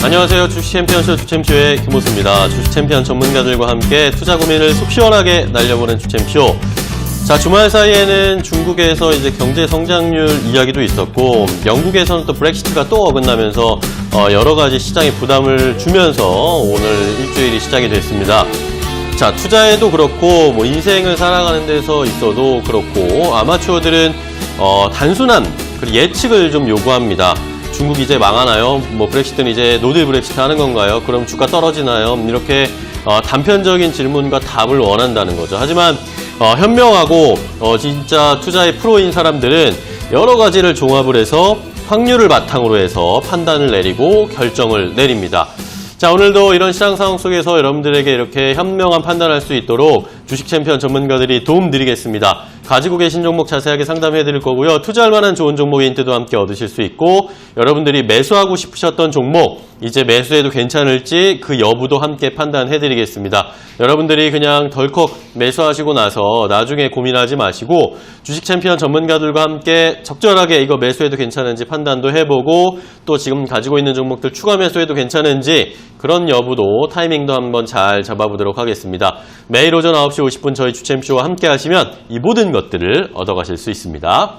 안녕하세요. 주식챔피언쇼 주챔쇼의 김호수입니다. 주식챔피언 전문가들과 함께 투자 고민을 속 시원하게 날려보는 주챔쇼. 자, 주말 사이에는 중국에서 이제 경제 성장률 이야기도 있었고, 영국에서는 또 브렉시트가 또 어긋나면서 여러 가지 시장에 부담을 주면서 오늘 일주일이 시작이 됐습니다. 자, 투자에도 그렇고, 뭐 인생을 살아가는 데서 있어도 그렇고, 아마추어들은 단순한 그리고 예측을 좀 요구합니다. 중국이 이제 망하나요? 뭐 브렉시트는 이제 노딜 브렉시트 하는 건가요? 그럼 주가 떨어지나요? 이렇게 단편적인 질문과 답을 원한다는 거죠. 하지만 현명하고 진짜 투자의 프로인 사람들은 여러 가지를 종합을 해서 확률을 바탕으로 해서 판단을 내리고 결정을 내립니다. 자, 오늘도 이런 시장 상황 속에서 여러분들에게 이렇게 현명한 판단할 수 있도록 주식 챔피언 전문가들이 도움 드리겠습니다. 가지고 계신 종목 자세하게 상담해 드릴 거고요. 투자할 만한 좋은 종목의 힌트도 함께 얻으실 수 있고, 여러분들이 매수하고 싶으셨던 종목 이제 매수해도 괜찮을지 그 여부도 함께 판단해 드리겠습니다. 여러분들이 그냥 덜컥 매수하시고 나서 나중에 고민하지 마시고 주식 챔피언 전문가들과 함께 적절하게 이거 매수해도 괜찮은지 판단도 해보고, 또 지금 가지고 있는 종목들 추가 매수해도 괜찮은지 그런 여부도 타이밍도 한번 잘 잡아보도록 하겠습니다. 매일 오전 9시 50분 저희 주챔쇼와 함께 하시면 이 모든 것들을 얻어가실 수 있습니다.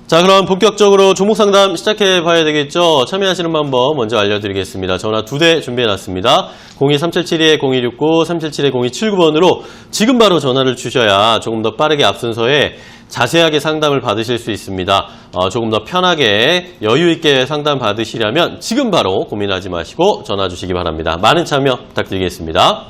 자, 그럼 본격적으로 종목 상담 시작해 봐야 되겠죠. 참여하시는 방법 먼저 알려드리겠습니다. 전화 2대 준비해놨습니다. 02377-0269, 377-0279번으로 지금 바로 전화를 주셔야 조금 더 빠르게 앞순서에 자세하게 상담을 받으실 수 있습니다. 조금 더 편하게 여유 있게 상담 받으시려면 지금 바로 고민하지 마시고 전화 주시기 바랍니다. 많은 참여 부탁드리겠습니다.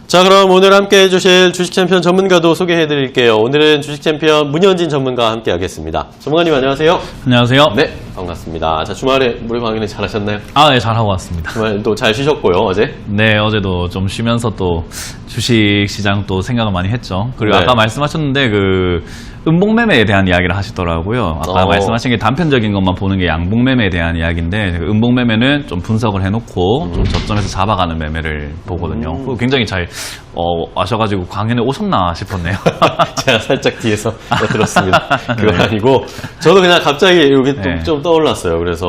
자, 그럼 오늘 함께 해주실 주식 챔피언 전문가도 소개해 드릴게요. 오늘은 주식 챔피언 문현진 전문가와 함께 하겠습니다. 전문가님 안녕하세요. 안녕하세요. 네, 반갑습니다. 자, 주말에 무료 강연을 잘 하셨나요? 네, 잘하고 왔습니다. 주말도 잘 쉬셨고요, 어제? 네, 어제도 좀 쉬면서 또 주식 시장 또 생각을 많이 했죠. 그리고 네. 아까 말씀하셨는데 음봉매매에 대한 이야기를 하시더라고요. 아까 말씀하신 게 단편적인 것만 보는 게 양봉매매에 대한 이야기인데, 음봉매매는 좀 분석을 해놓고 좀 저점에서 잡아가는 매매를 보거든요. 그거 굉장히 잘 아셔가지고 강연에 오셨나 싶었네요. 제가 살짝 뒤에서 들었습니다. 그건 아니고 저도 그냥 갑자기 여기 좀 떠올랐어요. 그래서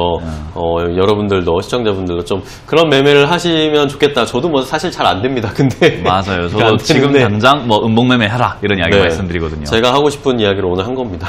여러분들도 시청자분들도 좀 그런 매매를 하시면 좋겠다. 저도 뭐 사실 잘 안 됩니다. 근데 맞아요. 저도 지금 당장 뭐 음봉매매 해라 이런 이야기 말씀드리거든요. 제가 하고 싶은 이야기를 오늘 한 겁니다.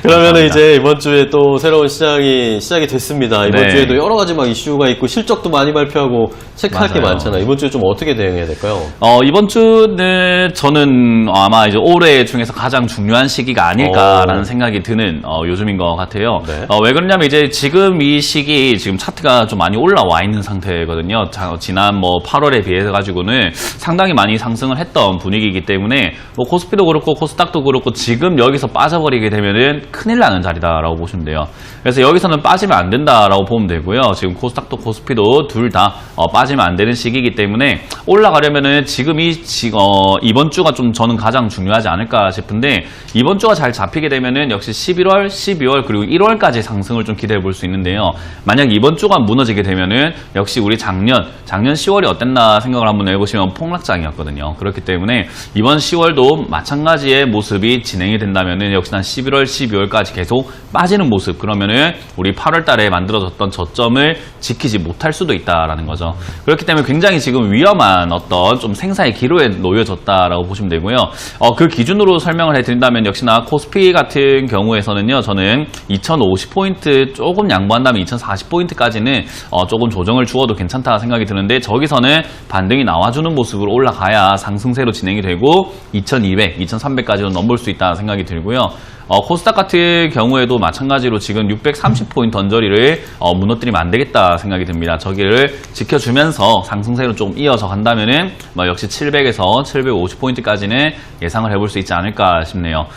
그러면은 이제 이번 주에 또 새로운 시작이 됐습니다. 이번 주에도 여러 가지 막 이슈가 있고 실적도 많이 발표하고 체크할 게 많잖아요. 이번 주에 좀 어떻게 대응해야 될까요? 이번 주는 저는 아마 이제 올해 중에서 가장 중요한 시기가 아닐까라는 생각이 드는 요즘인 것 같아요. 네. 왜 그러냐면 이제 지금 이 시기 지금 차트가 좀 많이 올라와 있는 상태거든요. 지난 뭐 8월에 비해서 가지고는 상당히 많이 상승을 했던 분위기이기 때문에 뭐 코스피도 그렇고 코스닥도 그렇고 지금 여기서 빠져버리게 되면은 큰일 나는 자리다라고 보시면 돼요. 그래서 여기서는 빠지면 안 된다라고 보면 되고요. 지금 코스닥도 코스피도 둘 다 빠지면 안 되는 시기이기 때문에 올라가려면은 지금 이번 주가 좀 저는 가장 중요하지 않을까 싶은데, 이번 주가 잘 잡히게 되면은 역시 11월, 12월 그리고 1월까지 상승을 좀 기대해 볼 수 있는데요. 만약 이번 주가 무너지게 되면은 역시 우리 작년 10월이 어땠나 생각을 한번 해보시면 폭락장이었거든요. 그렇기 때문에 이번 10월도 마찬가지의 모습이 진행이 된다면은 역시나 11월, 12월까지 계속 빠지는 모습, 그러면은 우리 8월 달에 만들어졌던 저점을 지키지 못할 수도 있다라는 거죠. 그렇기 때문에 굉장히 지금 위험한 어떤 좀 생사의 기로에 놓여졌다라고 보시면 되고요. 그 기준으로 설명을 해드린다면 역시나 코스피 같은 경우에서는요, 저는 2050포인트 조금 양보한다면 2040포인트까지는 조금 조정을 주어도 괜찮다 생각이 드는데, 저기서는 반등이 나와주는 모습으로 올라가야 상승세로 진행이 되고 2200, 2300까지도 넘볼 수 있다 생각이 들고요. 코스닥 같은 경우에도 마찬가지로 지금 630포인트 언저리를 무너뜨리면 안 되겠다 생각이 듭니다. 저기를 지켜주면서 상승세로 좀 이어서 간다면은 역시 700에서 750포인트까지는 예상을 해볼 수 있지 않을까 싶네요.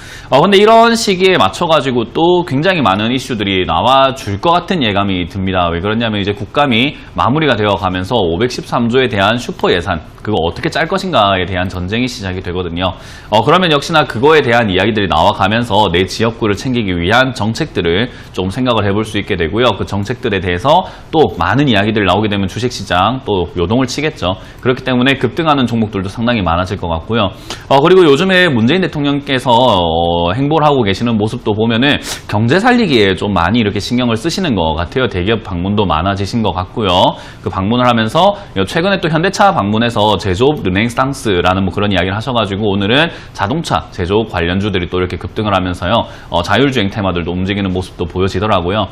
근데 이런 시기에 맞춰가지고 또 굉장히 많은 이슈들이 나와줄 것 같은 예감이 듭니다. 왜 그러냐면 이제 국감이 마무리가 되어 가면서 513조에 대한 슈퍼 예산, 그거 어떻게 짤 것인가에 대한 전쟁이 시작이 되거든요. 그러면 역시나 그거에 대한 이야기들이 나와가면서 내 지역구를 챙기기 위한 정책들을 좀 생각을 해볼 수 있게 되고요. 그 정책들에 대해서 또 많은 이야기들이 나오게 되면 주식시장 또 요동을 치겠죠. 그렇기 때문에 급등하는 종목들도 상당히 많아질 것 같고요. 그리고 요즘에 문재인 대통령께서 행보를 하고 계시는 모습도 보면은 경제 살리기에 좀 많이 이렇게 신경을 쓰시는 것 같아요. 대기업 방문도 많아지신 것 같고요. 그 방문을 하면서 최근에 또 현대차 방문해서 제조업 르네상스라는 뭐 그런 이야기를 하셔가지고 오늘은 자동차 제조업 관련주들이 또 이렇게 급등을 하면서요. 자율주행 테마들도 움직이는 모습도 보여지더라고요.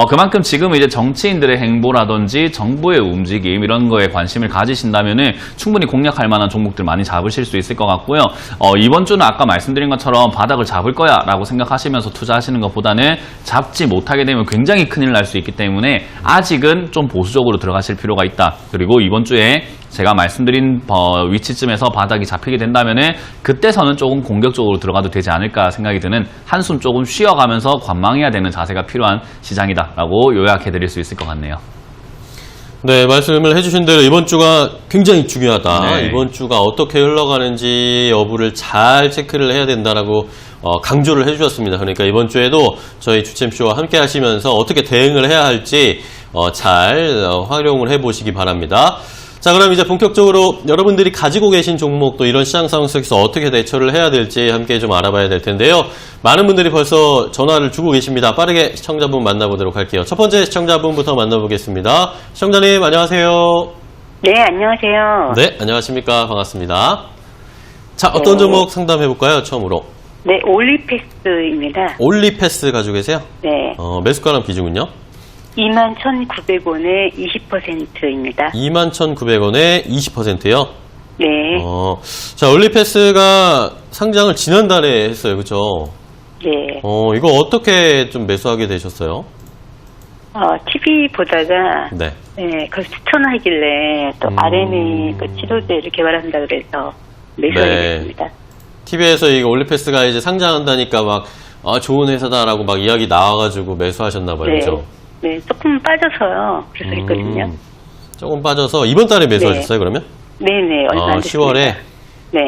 그만큼 지금 이제 정치인들의 행보라든지 정부의 움직임 이런 거에 관심을 가지신다면은 충분히 공략할 만한 종목들 많이 잡으실 수 있을 것 같고요. 이번 주는 아까 말씀드린 것처럼 바닥을 잡을 거야 라고 생각하시면서 투자하시는 것보다는 잡지 못하게 되면 굉장히 큰일 날 수 있기 때문에 아직은 좀 보수적으로 들어가실 필요가 있다. 그리고 이번 주에 제가 말씀드린 위치쯤에서 바닥이 잡히게 된다면은 그때서는 조금 공격적으로 들어가도 되지 않을까 생각이 드는 한숨 조금 쉬어가면서 관망해야 되는 자세가 필요한 시장이다라고 요약해 드릴 수 있을 것 같네요. 네, 말씀을 해주신 대로 이번 주가 굉장히 중요하다. 네. 이번 주가 어떻게 흘러가는지 여부를 잘 체크를 해야 된다라고 강조를 해주셨습니다. 그러니까 이번 주에도 저희 주챔쇼와 함께 하시면서 어떻게 대응을 해야 할지 잘 활용을 해보시기 바랍니다. 자, 그럼 이제 본격적으로 여러분들이 가지고 계신 종목 또 이런 시장 상황 속에서 어떻게 대처를 해야 될지 함께 좀 알아봐야 될 텐데요. 많은 분들이 벌써 전화를 주고 계십니다. 빠르게 시청자분 만나보도록 할게요. 첫 번째 시청자분부터 만나보겠습니다. 시청자님 안녕하세요. 네, 안녕하세요. 네, 안녕하십니까. 반갑습니다. 자, 어떤 네. 종목 상담해볼까요? 처음으로. 네, 올리패스입니다. 올리패스 가지고 계세요? 네, 매수가랑 비중은요? 21,900원에 20%입니다. 21,900원에 20%요? 네, 자, 올리패스가 상장을 지난달에 했어요. 그죠? 네. 이거 어떻게 좀 매수하게 되셨어요? TV 보다가, 네. 네, 그걸 추천하길래 또 RNA 그 치료제를 개발한다 그래서 매수하게 네. 됐습니다. TV에서 이거 올리패스가 이제 상장한다니까 막, 좋은 회사다라고 막 이야기 나와가지고 매수하셨나봐요. 네, 그죠? 네, 조금 빠져서요. 그래서 했거든요. 조금 빠져서 이번 달에 매수하셨어요, 그러면? 네네, 얼마 안 됐습니다. 10월에? 네.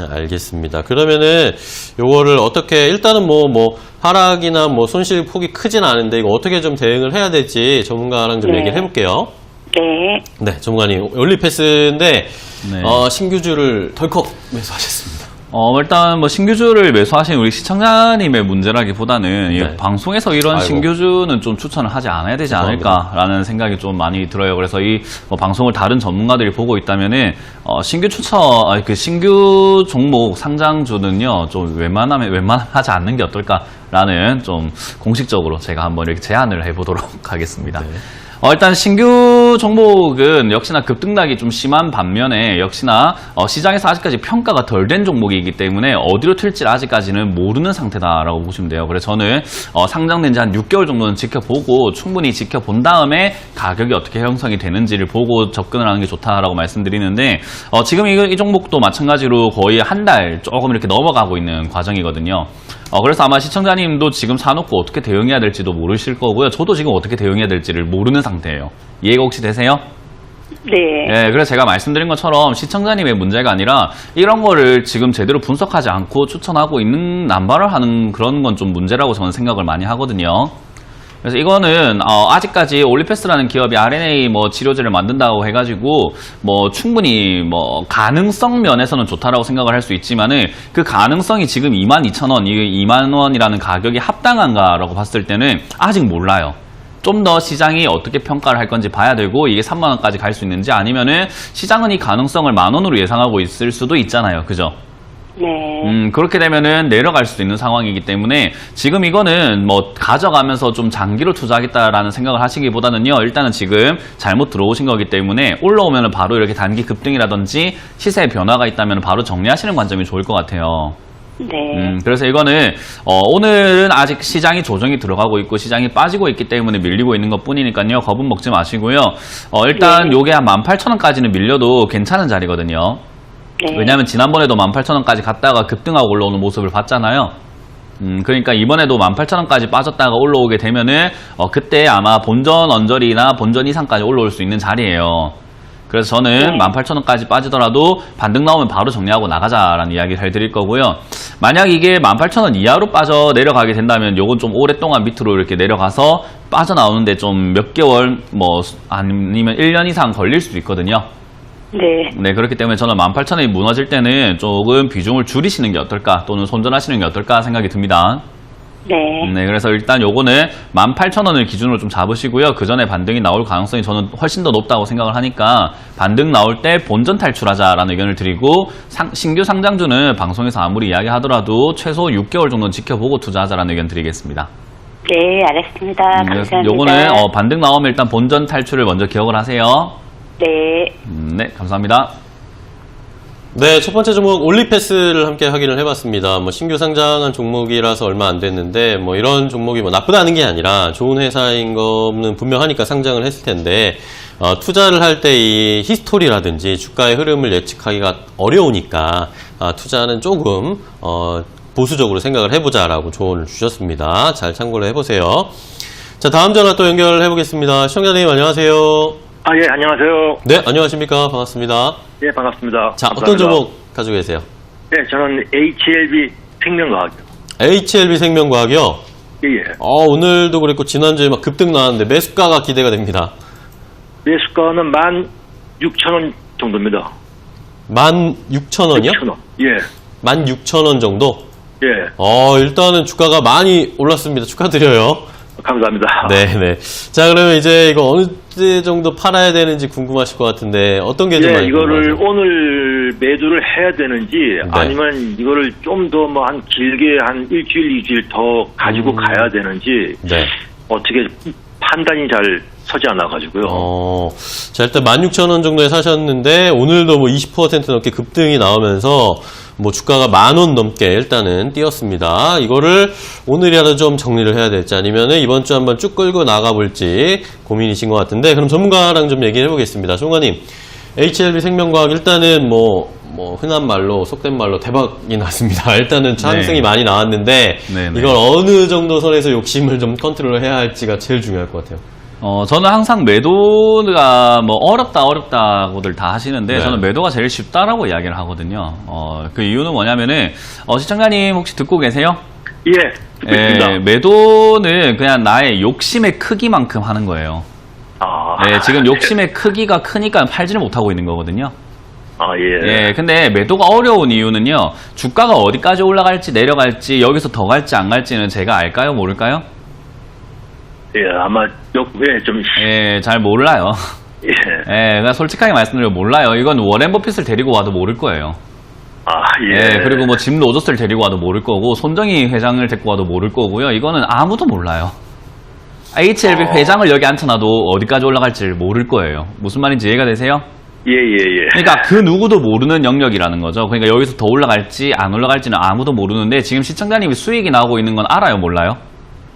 알겠습니다. 그러면은 요거를 어떻게 일단은 뭐 하락이나 뭐 손실 폭이 크진 않은데 이거 어떻게 좀 대응을 해야 될지 전문가랑 좀 네. 얘기를 해볼게요. 네. 네, 전문가님 올리패스인데 네. 신규주를 덜컥 매수하셨습니다. 일단 뭐 신규주를 매수하신 우리 시청자님의 문제라기보다는 이 네. 방송에서 이런 아이고. 신규주는 좀 추천을 하지 않아야 되지 죄송합니다. 않을까라는 생각이 좀 많이 들어요. 그래서 이 방송을 다른 전문가들이 보고 있다면은 신규 신규 종목 상장주는요 좀 웬만하지 않는 게 어떨까라는 좀 공식적으로 제가 한번 이렇게 제안을 해보도록 하겠습니다. 네. 일단 신규 종목은 역시나 급등락이 좀 심한 반면에 역시나 시장에서 아직까지 평가가 덜 된 종목이기 때문에 어디로 튈지 아직까지는 모르는 상태다라고 보시면 돼요. 그래서 저는 상장된 지 한 6개월 정도는 지켜보고 충분히 지켜본 다음에 가격이 어떻게 형성이 되는지를 보고 접근을 하는 게 좋다라고 말씀드리는데 지금 이 종목도 마찬가지로 거의 한 달 조금 이렇게 넘어가고 있는 과정이거든요. 그래서 아마 시청자님도 지금 사놓고 어떻게 대응해야 될지도 모르실 거고요. 저도 지금 어떻게 대응해야 될지를 모르는 상태예요. 이해가 혹시 되세요? 네. 네, 그래서 제가 말씀드린 것처럼 시청자님의 문제가 아니라 이런 거를 지금 제대로 분석하지 않고 추천하고 있는 남발을 하는 그런 건 좀 문제라고 저는 생각을 많이 하거든요. 그래서 이거는 아직까지 올리패스라는 기업이 RNA 뭐 치료제를 만든다고 해가지고 뭐 충분히 뭐 가능성 면에서는 좋다라고 생각을 할 수 있지만은 그 가능성이 지금 22,000원, 2만 원이라는 가격이 합당한가라고 봤을 때는 아직 몰라요. 좀 더 시장이 어떻게 평가를 할 건지 봐야 되고 이게 3만 원까지 갈 수 있는지 아니면은 시장은 이 가능성을 10,000원으로 예상하고 있을 수도 있잖아요. 그죠? 네. 그렇게 되면은 내려갈 수도 있는 상황이기 때문에 지금 이거는 뭐 가져가면서 좀 장기로 투자하겠다라는 생각을 하시기보다는요, 일단은 지금 잘못 들어오신 거기 때문에 올라오면은 바로 이렇게 단기 급등이라든지 시세의 변화가 있다면 바로 정리하시는 관점이 좋을 것 같아요. 네. 그래서 이거는 오늘은 아직 시장이 조정이 들어가고 있고 시장이 빠지고 있기 때문에 밀리고 있는 것 뿐이니까요. 겁은 먹지 마시고요. 일단 네. 요게 한 18,000원까지는 밀려도 괜찮은 자리거든요. 네. 왜냐하면 지난번에도 18,000원까지 갔다가 급등하고 올라오는 모습을 봤잖아요. 그러니까 이번에도 18,000원까지 빠졌다가 올라오게 되면은 그때 아마 본전 언저리나 본전 이상까지 올라올 수 있는 자리예요. 그래서 저는 네. 18,000원까지 빠지더라도 반등 나오면 바로 정리하고 나가자라는 이야기를 해드릴 거고요. 만약 이게 18,000원 이하로 빠져 내려가게 된다면 요건 좀 오랫동안 밑으로 이렇게 내려가서 빠져나오는데 좀 몇 개월 뭐 아니면 1년 이상 걸릴 수도 있거든요. 네. 네, 그렇기 때문에 저는 18,000원이 무너질 때는 조금 비중을 줄이시는 게 어떨까 또는 손절하시는 게 어떨까 생각이 듭니다. 네. 네, 그래서 일단 요거는 18,000원을 기준으로 좀 잡으시고요. 그 전에 반등이 나올 가능성이 저는 훨씬 더 높다고 생각을 하니까 반등 나올 때 본전 탈출하자라는 의견을 드리고 신규 상장주는 방송에서 아무리 이야기하더라도 최소 6개월 정도는 지켜보고 투자하자라는 의견 드리겠습니다. 네, 알았습니다. 감사합니다. 요거는 반등 나오면 일단 본전 탈출을 먼저 기억을 하세요. 네. 네, 감사합니다. 네, 첫 번째 종목 올리패스를 함께 확인을 해봤습니다. 뭐 신규 상장한 종목이라서 얼마 안 됐는데 뭐 이런 종목이 뭐 나쁘다는 게 아니라 좋은 회사인 거는 분명하니까 상장을 했을 텐데 투자를 할 때 이 히스토리라든지 주가의 흐름을 예측하기가 어려우니까 투자는 조금 보수적으로 생각을 해보자라고 조언을 주셨습니다. 잘 참고를 해보세요. 자, 다음 전화 또 연결해 보겠습니다. 시청자님 안녕하세요. 예, 안녕하세요. 네, 안녕하십니까. 반갑습니다. 예, 반갑습니다. 자, 감사합니다. 어떤 종목 가지고 계세요? 예, 저는 HLB 생명과학이요. HLB 생명과학이요? 예, 예. 오늘도 그랬고 지난주에 막 급등 나왔는데 매수가가 기대가 됩니다. 매수가는 16,000원 정도입니다. 16,000원이요? 6,000원. 예, 16,000원 정도? 예. 일단은 주가가 많이 올랐습니다. 축하드려요. 감사합니다. 네네. 자, 그러면 이제 이거 어느 때 정도 팔아야 되는지 궁금하실 것 같은데 어떤 게 좀 예, 많이 이거를 궁금하세요? 오늘 매도를 해야 되는지 네. 아니면 이거를 좀 더 뭐 한 길게 한 일주일, 2주일 더 가지고 가야 되는지 네. 어떻게 판단이 잘 서지 않아가지고요. 자, 일단 16,000원 정도에 사셨는데 오늘도 뭐 20% 넘게 급등이 나오면서 뭐 주가가 10,000원 넘게 일단은 뛰었습니다. 이거를 오늘이라도 좀 정리를 해야 될지 아니면은 이번 주 한번 쭉 끌고 나가볼지 고민이신 것 같은데 그럼 전문가랑 좀 얘기를 해보겠습니다. 총괄님, HLB 생명과학 일단은 뭐 흔한 말로 속된 말로 대박이 났습니다. 일단은 상승이 많이 나왔는데 네네. 이걸 어느 정도 선에서 욕심을 좀 컨트롤 해야 할지가 제일 중요할 것 같아요. 저는 항상 매도가 뭐 어렵다고들 다 하시는데 네. 저는 매도가 제일 쉽다라고 이야기를 하거든요. 그 이유는 뭐냐면은 시청자님 혹시 듣고 계세요? 예, 듣고 있습니다. 매도는 그냥 나의 욕심의 크기만큼 하는 거예요. 네, 지금 욕심의 크기가 크니까 팔지를 못하고 있는 거거든요. 예. 예, 근데 매도가 어려운 이유는요, 주가가 어디까지 올라갈지 내려갈지 여기서 더 갈지 안 갈지는 제가 알까요? 모를까요? 예, 아마 좀 예, 잘 몰라요. 예. 예, 그냥 솔직하게 말씀드리면 몰라요. 이건 워렌 버핏을 데리고 와도 모를 거예요. 예. 예, 그리고 뭐 짐 로저스를 데리고 와도 모를 거고, 손정희 회장을 데리고 와도 모를 거고요. 이거는 아무도 몰라요. HLB 회장을 여기 앉혀놔도 어디까지 올라갈지 모를 거예요. 무슨 말인지 이해가 되세요? 예. 그러니까 그 누구도 모르는 영역이라는 거죠. 그러니까 여기서 더 올라갈지 안 올라갈지는 아무도 모르는데 지금 시청자님이 수익이 나오고 있는 건 알아요, 몰라요?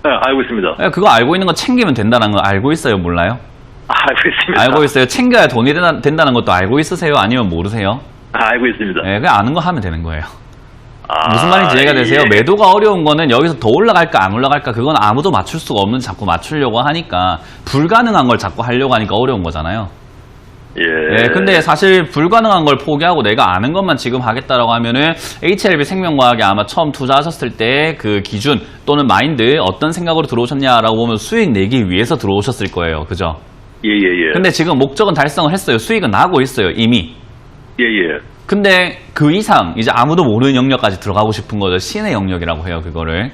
예, 알고 있습니다. 예, 그거 알고 있는 거 챙기면 된다는 거 알고 있어요, 몰라요? 알고 있습니다. 알고 있어요. 챙겨야 돈이 된다는 것도 알고 있으세요? 아니면 모르세요? 알고 있습니다. 예, 그냥 아는 거 하면 되는 거예요. 무슨 말인지 이해가 되세요? 매도가 어려운 거는 여기서 더 올라갈까 안 올라갈까 그건 아무도 맞출 수가 없는 자꾸 맞추려고 하니까 불가능한 걸 자꾸 하려고 하니까 어려운 거잖아요. 예. 근데 사실 불가능한 걸 포기하고 내가 아는 것만 지금 하겠다라고 하면은 HLB 생명과학에 아마 처음 투자하셨을 때 그 기준 또는 마인드 어떤 생각으로 들어오셨냐라고 보면 수익 내기 위해서 들어오셨을 거예요. 그죠? 예. 근데 지금 목적은 달성을 했어요. 수익은 나고 있어요. 이미. 예. 근데 그 이상 이제 아무도 모르는 영역까지 들어가고 싶은 거죠. 신의 영역이라고 해요. 그거를.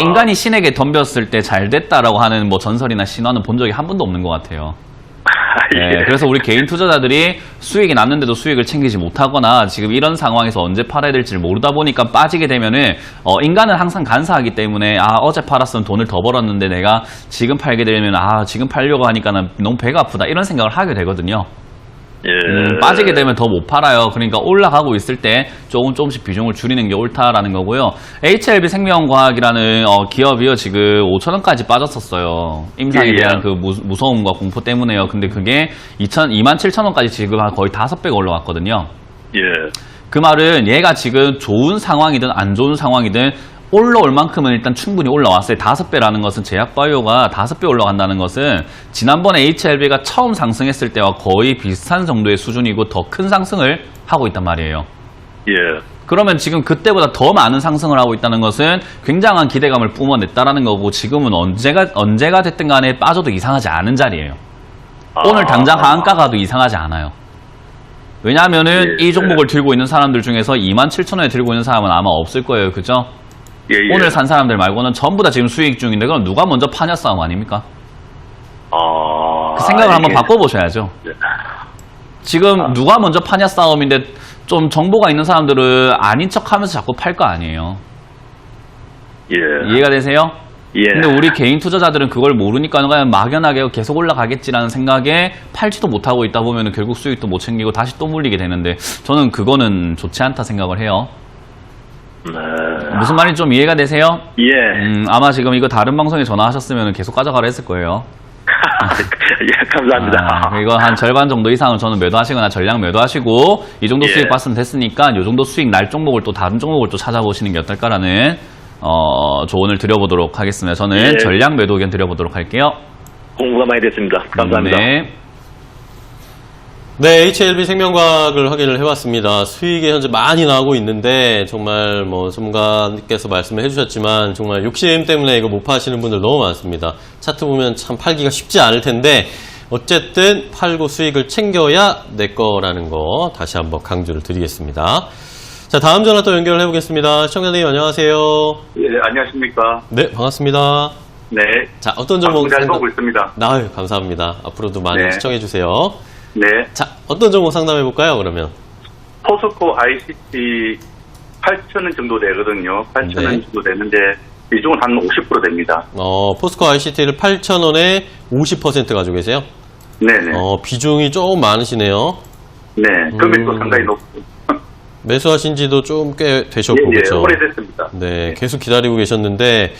인간이 신에게 덤볐을 때 잘 됐다라고 하는 뭐 전설이나 신화는 본 적이 한 번도 없는 것 같아요. 그래서 우리 개인 투자자들이 수익이 났는데도 수익을 챙기지 못하거나 지금 이런 상황에서 언제 팔아야 될지를 모르다 보니까 빠지게 되면은 인간은 항상 간사하기 때문에 어제 팔았으면 돈을 더 벌었는데 내가 지금 팔게 되면 지금 팔려고 하니까는 너무 배가 아프다 이런 생각을 하게 되거든요. 빠지게 되면 더 못 팔아요. 그러니까 올라가고 있을 때 조금씩 비중을 줄이는 게 옳다라는 거고요. HLB 생명과학이라는 기업이요 지금 5,000원까지 빠졌었어요. 임상에 대한 그 무서움과 공포 때문에요. 근데 그게 27,000원까지 지금 거의 5배가 올라왔거든요. 그 말은 얘가 지금 좋은 상황이든 안 좋은 상황이든 올라올 만큼은 일단 충분히 올라왔어요. 5배라는 것은 제약바이오가 5배 올라간다는 것은 지난번에 HLB가 처음 상승했을 때와 거의 비슷한 정도의 수준이고 더 큰 상승을 하고 있단 말이에요. 예. 그러면 지금 그때보다 더 많은 상승을 하고 있다는 것은 굉장한 기대감을 뿜어냈다라는 거고 지금은 언제가 됐든 간에 빠져도 이상하지 않은 자리예요. 오늘 당장 하한가 가도 이상하지 않아요. 왜냐하면은 예, 이 종목을 들고 있는 사람들 중에서 27,000원에 들고 있는 사람은 아마 없을 거예요. 그죠? 예, 예. 오늘 산 사람들 말고는 전부 다 지금 수익 중인데 그럼 누가 먼저 파냐 싸움 아닙니까? 그 생각을 한번 바꿔보셔야죠. 지금 누가 먼저 파냐 싸움인데 좀 정보가 있는 사람들은 아닌 척하면서 자꾸 팔 거 아니에요. 예. 이해가 되세요? 예. 근데 우리 개인 투자자들은 그걸 모르니까 그냥 막연하게 계속 올라가겠지라는 생각에 팔지도 못하고 있다 보면 결국 수익도 못 챙기고 다시 또 물리게 되는데 저는 그거는 좋지 않다 생각을 해요. 무슨 말인지 좀 이해가 되세요? 예. 아마 지금 이거 다른 방송에 전화하셨으면 계속 가져가라 했을 거예요. 예, 감사합니다. 이거 한 절반 정도 이상은 저는 매도하시거나 전량 매도하시고 이 정도 예. 수익 봤으면 됐으니까 이 정도 수익 날 종목을 또 다른 종목을 또 찾아보시는 게 어떨까라는 조언을 드려보도록 하겠습니다. 저는 예. 전량 매도 의견 드려보도록 할게요. 공부가 많이 됐습니다. 감사합니다. 네. 네, HLB 생명과학을 확인을 해봤습니다. 수익이 현재 많이 나오고 있는데 정말 뭐 전문가님께서 말씀을 해주셨지만 정말 욕심 때문에 이거 못 파시는 분들 너무 많습니다. 차트 보면 참 팔기가 쉽지 않을 텐데 어쨌든 팔고 수익을 챙겨야 내 거라는 거 다시 한번 강조를 드리겠습니다. 자, 다음 전화 또 연결을 해보겠습니다. 시청자님 안녕하세요. 예, 안녕하십니까. 네, 반갑습니다. 네. 자, 어떤 종목 잘 보고 있습니다. 아유, 감사합니다. 앞으로도 많이 네. 시청해주세요. 네. 자, 어떤 종목 상담해볼까요, 그러면? 포스코 ICT 8,000원 정도 되거든요. 8,000원 네. 정도 되는데, 비중은 한 50% 됩니다. 포스코 ICT를 8,000원에 50% 가지고 계세요? 네네. 비중이 조금 많으시네요. 네. 금액도 상당히 높고. 매수하신 지도 좀 꽤 되셨고, 예, 예, 그렇죠? 오래됐습니다. 네, 계속 기다리고 계셨는데,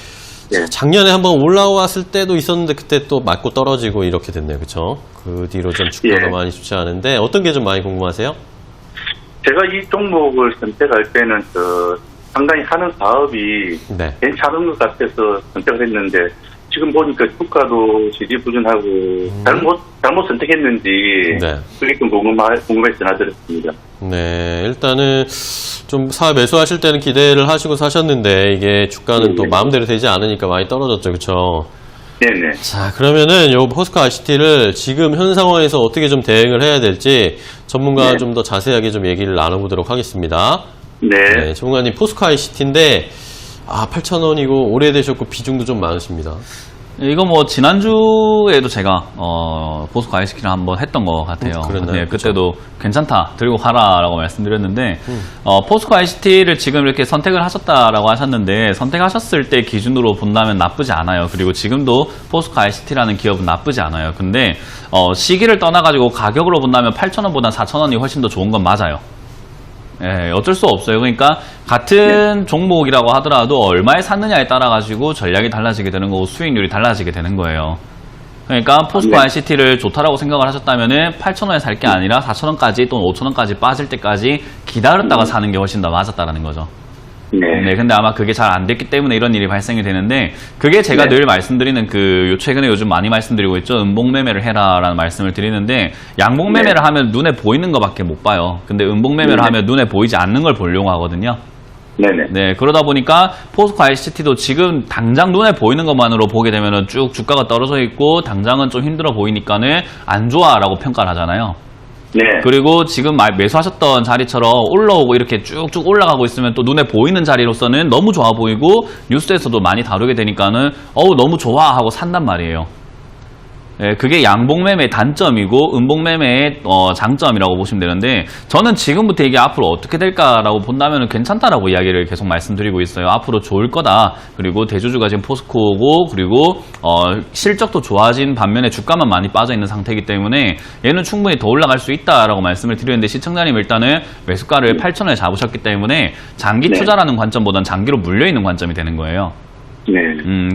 네. 작년에 한번 올라왔을 때도 있었는데, 그때 또 맞고 떨어지고 이렇게 됐네요, 그쵸? 그 뒤로 좀 주가가 예. 많이 좋지 않은데, 어떤 게 좀 많이 궁금하세요? 제가 이 종목을 선택할 때는, 상당히 하는 사업이 네. 괜찮은 것 같아서 선택을 했는데, 지금 보니까 주가도 지지부진하고, 잘못 선택했는지, 네. 그게 좀 궁금해서 전화드렸습니다. 네, 일단은 좀 매수하실 때는 기대를 하시고 사셨는데, 이게 주가는 또 네. 마음대로 되지 않으니까 많이 떨어졌죠, 그쵸? 네네. 자, 그러면은 요 포스코 ICT를 지금 현 상황에서 어떻게 좀 대응을 해야 될지 전문가와 네. 좀 더 자세하게 좀 얘기를 나눠보도록 하겠습니다. 네. 네, 전문가님 포스코 ICT인데 8,000원이고 오래되셨고 비중도 좀 많으십니다. 이거 뭐 지난주에도 제가 포스코 ICT를 한번 했던 것 같아요. 그랬나요? 네, 그때도 괜찮다 들고 가라라고 말씀드렸는데 포스코 ICT를 지금 이렇게 선택을 하셨다라고 하셨는데 선택하셨을 때 기준으로 본다면 나쁘지 않아요. 그리고 지금도 포스코 ICT라는 기업은 나쁘지 않아요. 근데 시기를 떠나가지고 가격으로 본다면 8,000원보다 4,000원이 훨씬 더 좋은 건 맞아요. 예, 어쩔 수 없어요. 그러니까 같은 종목이라고 하더라도 얼마에 샀느냐에 따라 가지고 전략이 달라지게 되는 거고 수익률이 달라지게 되는 거예요. 그러니까 포스코 네. ICT를 좋다라고 생각을 하셨다면은 8,000원에 살 게 아니라 4,000원까지 또는 5,000원까지 빠질 때까지 기다렸다가 사는 게 훨씬 더 맞았다라는 거죠. 네, 근데 아마 그게 잘 안 됐기 때문에 이런 일이 발생이 되는데 그게 제가 네. 늘 말씀드리는 최근에 요즘 많이 말씀드리고 있죠. 음봉매매를 해라라는 말씀을 드리는데 양봉매매를 네. 하면 눈에 보이는 것밖에 못 봐요. 근데 음봉매매를 네. 하면 눈에 보이지 않는 걸 보려고 하거든요. 네네. 네, 그러다 보니까 포스코 ICT도 지금 당장 눈에 보이는 것만으로 보게 되면은 쭉 주가가 떨어져 있고 당장은 좀 힘들어 보이니까는 안 좋아라고 평가를 하잖아요. 네. 그리고 지금 매수하셨던 자리처럼 올라오고 이렇게 쭉쭉 올라가고 있으면 또 눈에 보이는 자리로서는 너무 좋아 보이고 뉴스에서도 많이 다루게 되니까는 너무 좋아 하고 산단 말이에요. 예, 그게 양봉매매의 단점이고 음봉매매의 장점이라고 보시면 되는데 저는 지금부터 이게 앞으로 어떻게 될까라고 본다면 괜찮다라고 이야기를 계속 말씀드리고 있어요. 앞으로 좋을 거다. 그리고 대주주가 지금 포스코고 그리고 실적도 좋아진 반면에 주가만 많이 빠져있는 상태이기 때문에 얘는 충분히 더 올라갈 수 있다라고 말씀을 드리는데 시청자님 일단은 매수가를 8,000원에 잡으셨기 때문에 장기 네. 투자라는 관점보다는 장기로 물려있는 관점이 되는 거예요. 네.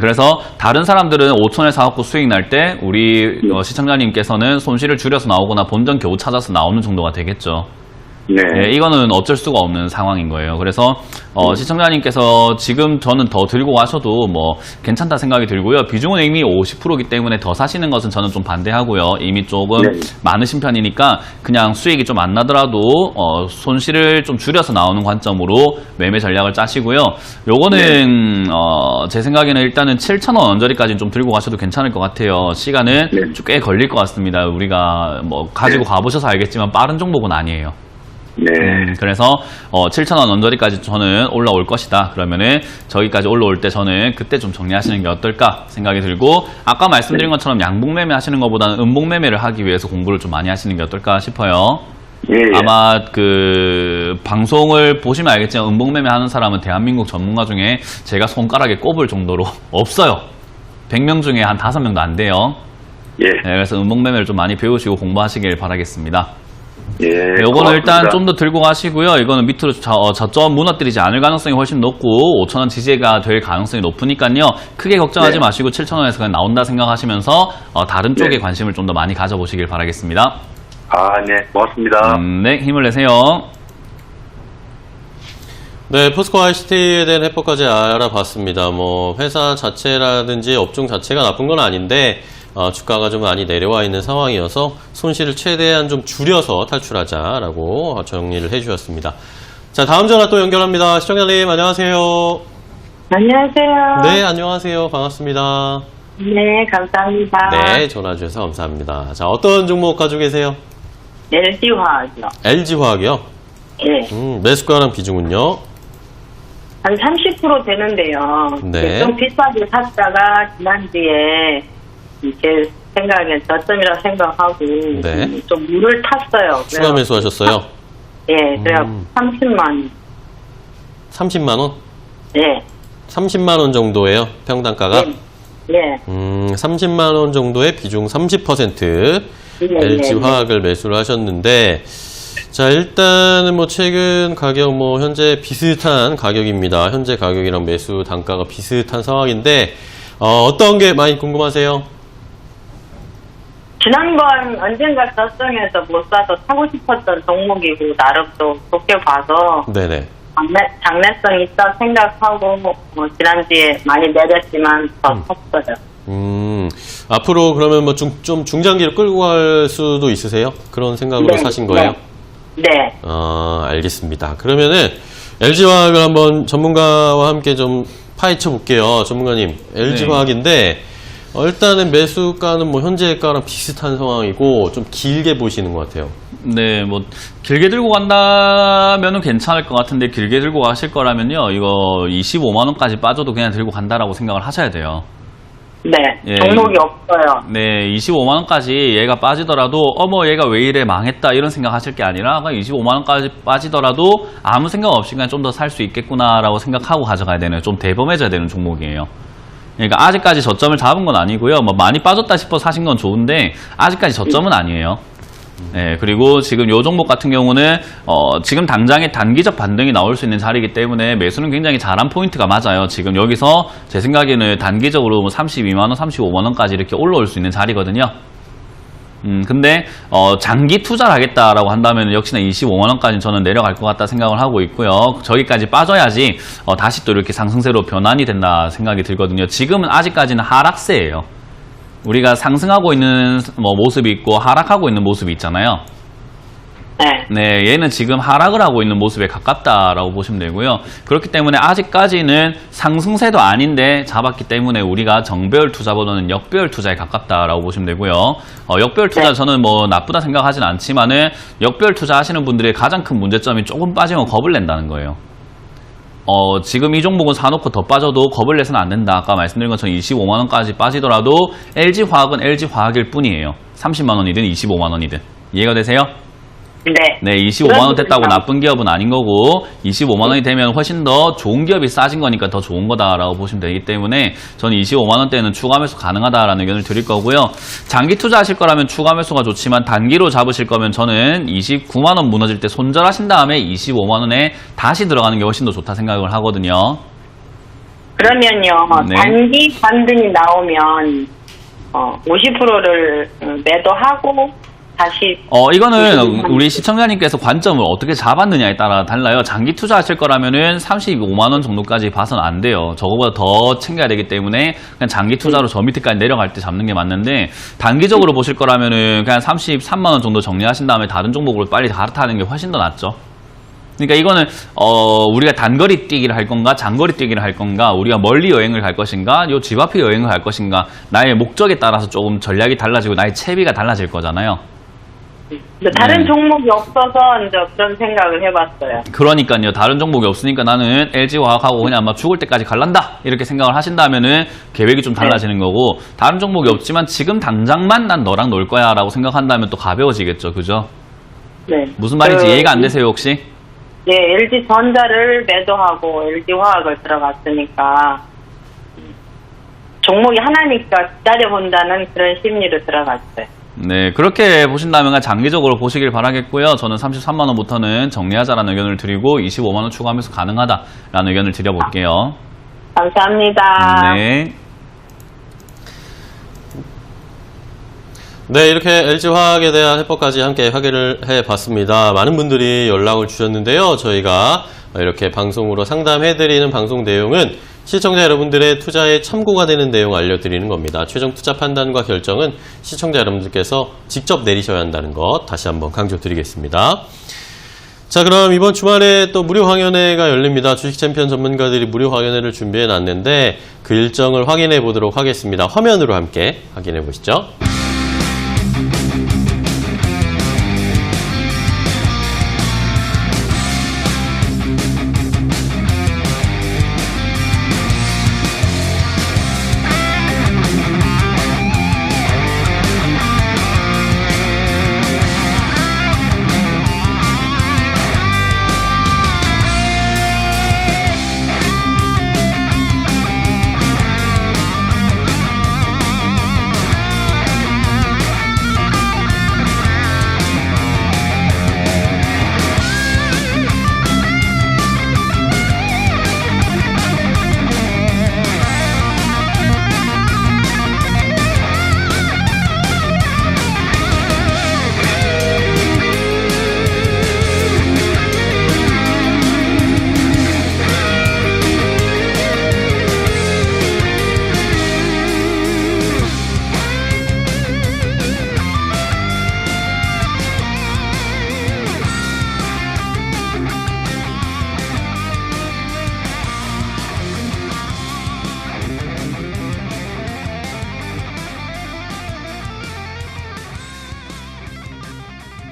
그래서 다른 사람들은 5,000원에 사갖고 수익 날 때 우리 시청자님께서는 손실을 줄여서 나오거나 본전 겨우 찾아서 나오는 정도가 되겠죠. 네. 네, 이거는 어쩔 수가 없는 상황인 거예요. 그래서 시청자님께서 지금 저는 더 들고 가셔도 뭐 괜찮다 생각이 들고요. 비중은 이미 50%이기 때문에 더 사시는 것은 저는 좀 반대하고요. 이미 조금 네. 많으신 편이니까 그냥 수익이 좀 안 나더라도 손실을 좀 줄여서 나오는 관점으로 매매 전략을 짜시고요. 요거는 제 생각에는 일단은 7,000원 언저리까지는 좀 들고 가셔도 괜찮을 것 같아요. 시간은 네. 좀 꽤 걸릴 것 같습니다. 우리가 뭐 가지고 가보셔서 알겠지만 빠른 종목은 아니에요. 네. 그래서 7,000원 언저리까지 저는 올라올 것이다. 그러면은 저기까지 올라올 때 저는 그때 좀 정리하시는 게 어떨까 생각이 들고, 아까 말씀드린 것처럼 양봉 매매 하시는 것보다는 음봉 매매를 하기 위해서 공부를 좀 많이 하시는 게 어떨까 싶어요. 예, 예. 아마 그 방송을 보시면 알겠지만 음봉 매매 하는 사람은 대한민국 전문가 중에 제가 손가락에 꼽을 정도로 없어요. 100명 중에 한 5명도 안 돼요. 예. 네, 그래서 음봉 매매를 좀 많이 배우시고 공부하시길 바라겠습니다. 예. 네, 요거는 일단 좀 더 들고 가시고요. 이거는 밑으로 저점 무너뜨리지 않을 가능성이 훨씬 높고 5,000원 지지가 될 가능성이 높으니까요. 크게 걱정하지 네. 마시고 7,000원에서 그냥 나온다 생각하시면서 다른 쪽에 네. 관심을 좀 더 많이 가져보시길 바라겠습니다. 네. 고맙습니다. 네, 힘을 내세요. 네, 포스코 ICT에 대한 해법까지 알아봤습니다. 뭐 회사 자체라든지 업종 자체가 나쁜 건 아닌데 주가가 좀 많이 내려와 있는 상황이어서 손실을 최대한 좀 줄여서 탈출하자라고 정리를 해주셨습니다. 자, 다음 전화 또 연결합니다. 시청자님 안녕하세요. 안녕하세요. 네, 안녕하세요. 반갑습니다. 네, 감사합니다. 네, 전화 주셔서 감사합니다. 자, 어떤 종목 가지고 계세요? LG화학이요. LG화학이요? 네. 매수가랑 비중은요? 한 30% 되는데요. 네. 좀 비싸게 샀다가 지난주에 제 생각엔 저점이라고 생각하고 네. 좀 물을 탔어요. 추가 매수하셨어요? 예, 그래서 30만 원. 30만 원? 네. 30만 원 정도예요, 평단가가? 네. 네. 30만 원 정도의 비중 30% 네, LG화학을 매수를 하셨는데, 자, 일단은 뭐 최근 가격 뭐 현재 비슷한 가격입니다. 현재 가격이랑 매수 단가가 비슷한 상황인데, 어떤 게 많이 궁금하세요? 지난번 언젠가 저점에서 못 사서 사고 싶었던 종목이고 나름 또 좋게 봐서 네네. 장래성 있다 생각하고 지난주에 많이 내렸지만 더 샀어요. 앞으로 그러면 뭐 좀 중장기로 끌고 갈 수도 있으세요? 그런 생각으로 네, 사신 거예요? 네. 알겠습니다. 그러면은 LG화학을 한번 전문가와 함께 좀 파헤쳐 볼게요. 전문가님, LG화학인데 일단은 매수가는 뭐 현재가랑 비슷한 상황이고 좀 길게 보시는 것 같아요. 네, 뭐 길게 들고 간다면은 괜찮을 것 같은데, 길게 들고 가실 거라면요, 이거 25만 원까지 빠져도 그냥 들고 간다라고 생각을 하셔야 돼요. 네, 예, 종목이 없어요. 네, 25만 원까지 얘가 빠지더라도 얘가 왜 이래 망했다 이런 생각하실 게 아니라 25만 원까지 빠지더라도 아무 생각 없이 그냥 좀 더 살 수 있겠구나라고 생각하고 가져가야 되는, 좀 대범해져야 되는 종목이에요. 그러니까 아직까지 저점을 잡은 건 아니고요. 뭐 많이 빠졌다 싶어 사신 건 좋은데 아직까지 저점은 아니에요. 네, 그리고 지금 요 종목 같은 경우는 지금 당장에 단기적 반등이 나올 수 있는 자리이기 때문에 매수는 굉장히 잘한 포인트가 맞아요. 지금 여기서 제 생각에는 단기적으로 뭐 32만 원, 35만 원까지 이렇게 올라올 수 있는 자리거든요. 근데 장기 투자를 하겠다라고 한다면 역시나 25만 원까지 저는 내려갈 것 같다 생각을 하고 있고요. 저기까지 빠져야지 다시 또 이렇게 상승세로 변환이 된다 생각이 들거든요. 지금은 아직까지는 하락세예요. 우리가 상승하고 있는 뭐 모습이 있고 하락하고 있는 모습이 있잖아요. 네, 얘는 지금 하락을 하고 있는 모습에 가깝다라고 보시면 되고요. 그렇기 때문에 아직까지는 상승세도 아닌데 잡았기 때문에 우리가 정배열 투자보다는 역배열 투자에 가깝다라고 보시면 되고요. 역배열 투자 저는 뭐 나쁘다 생각하진 않지만은 역배열 투자 하시는 분들의 가장 큰 문제점이 조금 빠지면 겁을 낸다는 거예요. 지금 이 종목은 사놓고 더 빠져도 겁을 내서는 안 된다. 아까 말씀드린 것처럼 25만 원까지 빠지더라도 LG화학은 LG화학일 뿐이에요. 30만 원이든 25만 원이든. 이해가 되세요? 네, 25만 원 됐다고 나쁜 기업은 아닌 거고 25만 원이 되면 훨씬 더 좋은 기업이 싸진 거니까 더 좋은 거다라고 보시면 되기 때문에 저는 25만 원대는 추가 매수 가능하다라는 의견을 드릴 거고요. 장기 투자하실 거라면 추가 매수가 좋지만 단기로 잡으실 거면 저는 29만 원 무너질 때 손절하신 다음에 25만 원에 다시 들어가는 게 훨씬 더 좋다 생각을 하거든요. 그러면요, 네. 단기 반등이 나오면 50%를 매도하고 다시 이거는 우리 시청자님께서 관점을 어떻게 잡았느냐에 따라 달라요. 장기 투자하실 거라면은 35만 원 정도까지 봐서는 안 돼요. 저거보다 더 챙겨야 되기 때문에 그냥 장기 투자로 저 밑에까지 내려갈 때 잡는 게 맞는데, 단기적으로 보실 거라면은 그냥 33만 원 정도 정리하신 다음에 다른 종목으로 빨리 갈아타는 게 훨씬 더 낫죠. 그러니까 이거는 우리가 단거리 뛰기를 할 건가 장거리 뛰기를 할 건가, 우리가 멀리 여행을 갈 것인가 요 집 앞에 여행을 갈 것인가, 나의 목적에 따라서 조금 전략이 달라지고 나의 채비가 달라질 거잖아요. 다른 종목이 없어서 이제 그런 생각을 해봤어요. 그러니까요. 다른 종목이 없으니까 나는 LG화학하고 그냥 아마 죽을 때까지 갈란다 이렇게 생각을 하신다면은 계획이 좀 달라지는 거고, 다른 종목이 없지만 지금 당장만 난 너랑 놀 거야 라고 생각한다면 또 가벼워지겠죠. 그죠? 네. 무슨 말인지 이해가 안 되세요 혹시? 네, LG전자를 매도하고 LG화학을 들어갔으니까 종목이 하나니까 기다려본다는 그런 심리로 들어갔어요. 네, 그렇게 보신다면 장기적으로 보시길 바라겠고요. 저는 33만 원부터는 정리하자라는 의견을 드리고 25만 원 추가하면서 가능하다라는 의견을 드려볼게요. 감사합니다. 네. 네, 이렇게 LG화학에 대한 해법까지 함께 확인을 해봤습니다. 많은 분들이 연락을 주셨는데요. 저희가 이렇게 방송으로 상담해드리는 방송 내용은 시청자 여러분들의 투자에 참고가 되는 내용 알려드리는 겁니다. 최종 투자 판단과 결정은 시청자 여러분들께서 직접 내리셔야 한다는 것 다시 한번 강조드리겠습니다. 자, 그럼 이번 주말에 또 무료 황연회가 열립니다. 주식 챔피언 전문가들이 무료 황연회를 준비해 놨는데 그 일정을 확인해 보도록 하겠습니다. 화면으로 함께 확인해 보시죠.